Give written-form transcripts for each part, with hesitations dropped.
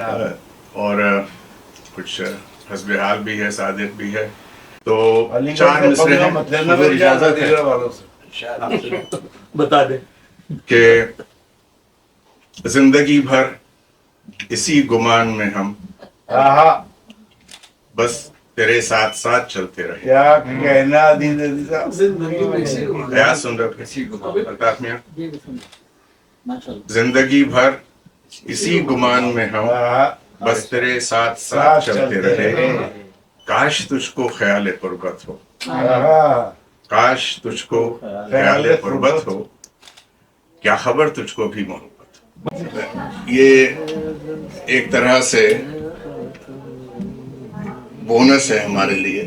और कुछ हस्बे हाल भी है, सादिक भी है। तो चार मिसरे हैं, हुजूर इजाजत है बता दे कि जिंदगी भर इसी गुमान में हम बस तेरे साथ साथ चलते रहे। क्या कहना आयात सुन रहे अल्ताफ मियां, जिंदगी भर इसी गुमान में हम बस तेरे साथ साथ चलते रहे। काश तुझको ख्याल कुर्बत हो, काश तुझको ख्याल कुर्बत हो, क्या खबर तुझको भी मोहब्बत। ये एक तरह से बोनस है हमारे लिए।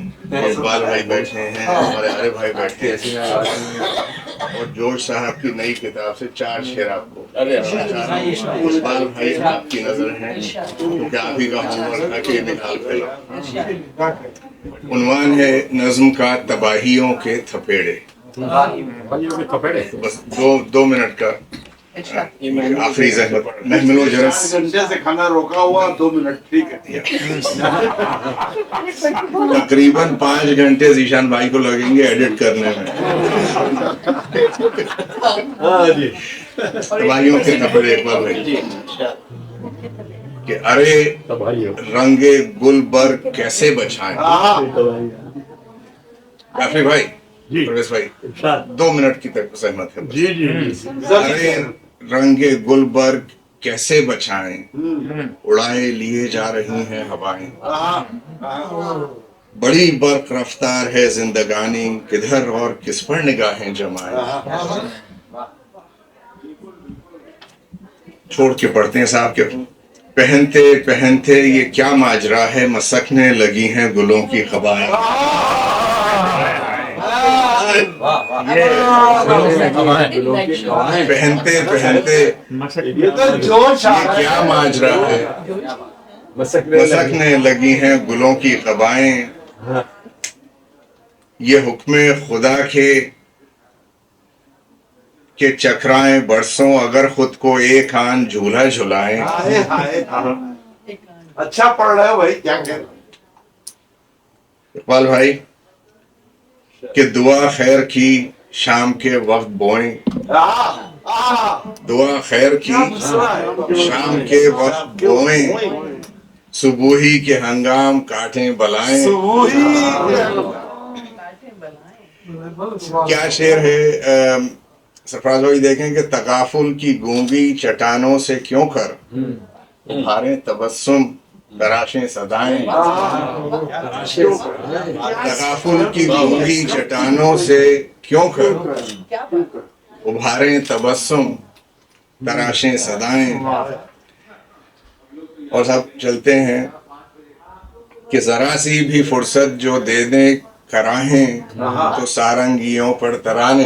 इकबाल भाई बैठे हैं, हमारे आरे भाई बैठे हैं, और जोश साहब की नई किताब से 4 शेर आपको। इकबाल भाई आपकी नजर है क्योंकि आप ही का होमवर्क था कि निकाल कर। उन्वान है नज्म का तबाहियों के थपेड़े। बस दो मिनट का आखिरी जहमत महमिलो जरस। घंटे से खाना रोका हुआ, 2 मिनट ठीक है। तकरीबन 5 घंटे जीशान भाई को लगेंगे एडिट करने में। तबाहियों के थपेड़े इकबाल भाई कि अरे रंगे गुल बर कैसे बचाएं। काफी भाई, प्रवेश भाई, 2 मिनट की तक सहमत है। जी जी जी। अरे रंगे गुलबर्ग कैसे बचाएं, उड़ाए लिए जा रही हैं हवाएं। बड़ी बर्क रफ्तार है जिंदगानी, किधर और किस पर निगाहें जमाएं। छोड़ के पढ़ते हैं साहब के। पहनते पहनते ये क्या माजरा है, मसकने लगी हैं गुलों की खबाएं। पहनते पहनते ये तो जोश आ रहा है। क्या माजरा है, मसकने लगी हैं गुलों की खबाएं। ये हुक्मे खुदा के चकराएं बरसों, अगर खुद को एक आन झूला झुलाएं। अच्छा पढ़ रहे हो भाई, क्या कह रहे हो? इकबाल भाई कि दुआ खैर की शाम के वक्त बोएं। दुआ खैर की शाम के वक्त बोएं, सुबूही के हंगाम काटें बलाएं। क्या शेर है सरफराज भाई, देखें कि तकाफुल की गूंगी चट्टानों से क्यों कर उभारें तबस्सुम तराशें सदाएं। तकाफुल की गूंगी चट्टानों से क्यों कर उभारें तबस्सुम तराशें सदाएं। और सब चलते हैं कि जरा सी भी फुर्सत जो दे दें कराहें, तो सारंगियों पर तराने।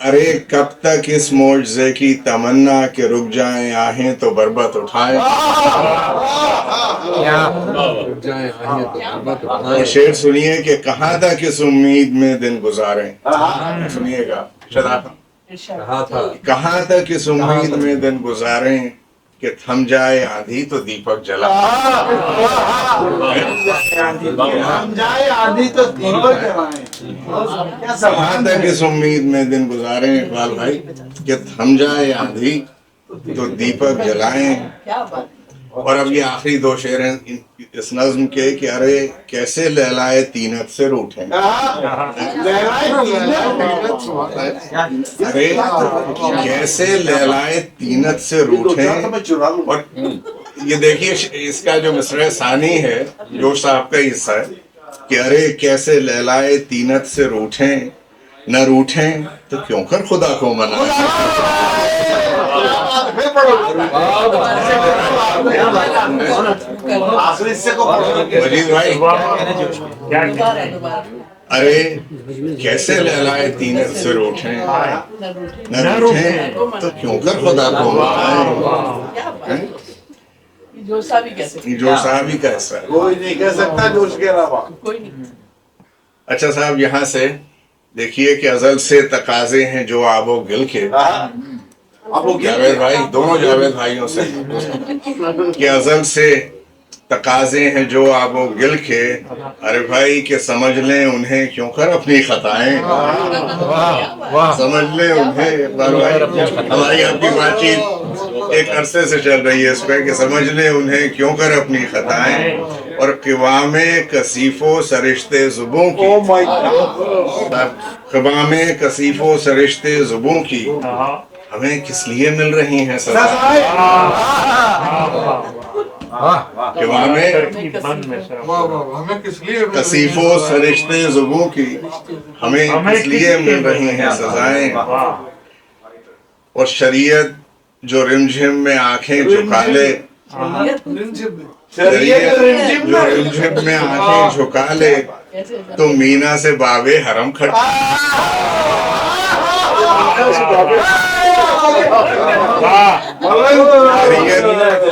अरे कब तक इस मोर्जे की तमन्ना के रुक जाएं आहें तो बरबत उठाएं। और शेर सुनिए कि कहाँ तक इस उम्मीद में दिन गुजारें। सुनिएगा कहाँ तक इस उम्मीद में दिन गुजारें कि थम जाए आंधी तो दीपक जला। हम जाए आंधी तो दीपक जलाएं। कहाँ तक इस उम्मीद में दिन गुजारें इकबाल भाई कि थम जाए आंधी तो दीपक जलाएं। और अब ये आखिरी 2 शेर हैं इस नज्म के कि अरे कैसे लहलाए तीनत से रूठे। अरे कैसे लहलाए तीनत से रूठे। और ये देखिए इसका जो मिसरा सानी है जोश साहब का हिस्सा है कि अरे कैसे लहलाए तीनत से रूठे, न रूठे तो क्यों कर खुदा को मनाएं। वजीद भाई अरे कैसे लहलाए तीनत से रूठे, न रूठे तो क्यों कर खुदा को मनाएं। जो साहब ही कैसा है, कोई नहीं कह सकता जोश के अलावा। कोई नहीं। अच्छा साहब, यहाँ से देखिए कि अजल से तकाजे हैं जो आबो गिल के, जावेद भाई, दोनों जावेद भाइयों से कि अजल से तकाजे हैं जो आबो गिल के, अरे भाई के समझ लें उन्हें क्यों कर अपनी खताएं, समझ लें उन्हें। एक बार भाई हमारी आपकी बातचीत एक अरसे से चल रही है इस पर कि समझ लें उन्हें क्यों कर अपनी खताएं, और क़िवामे कसीफ़ो सरिश्ते ज़ुबों की, क़िवामे कसीफ़ो सरिश्ते ज़ुबों की हमें किस लिए मिल रही हैं सजाएं। क़िवामे कसीफ़ो सरिश्ते ज़ुबों की हमें किस लिए मिल रही हैं सजाएं, और शरीयत जो रिमझिम में आंखें झुका ले, शरीयत जो रिमझिम में आंखें झुका ले, तो मीना से बाबे हरम खड़ा,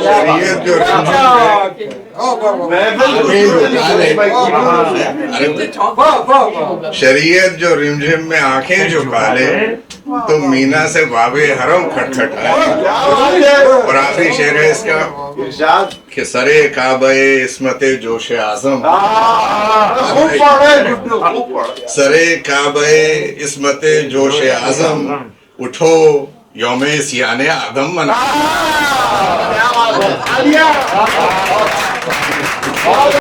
शरीयत जो शरीयत जो रिमझिम में आंखें झुका ले, तो मीना से बाबे हरम खटखटाए। और आखिरी शेर है इसका कि सरे काबे इस्मते जोश आजम, सरे काबे इस्मते जोश आजम, उठो यौमे सियाने आदम मना।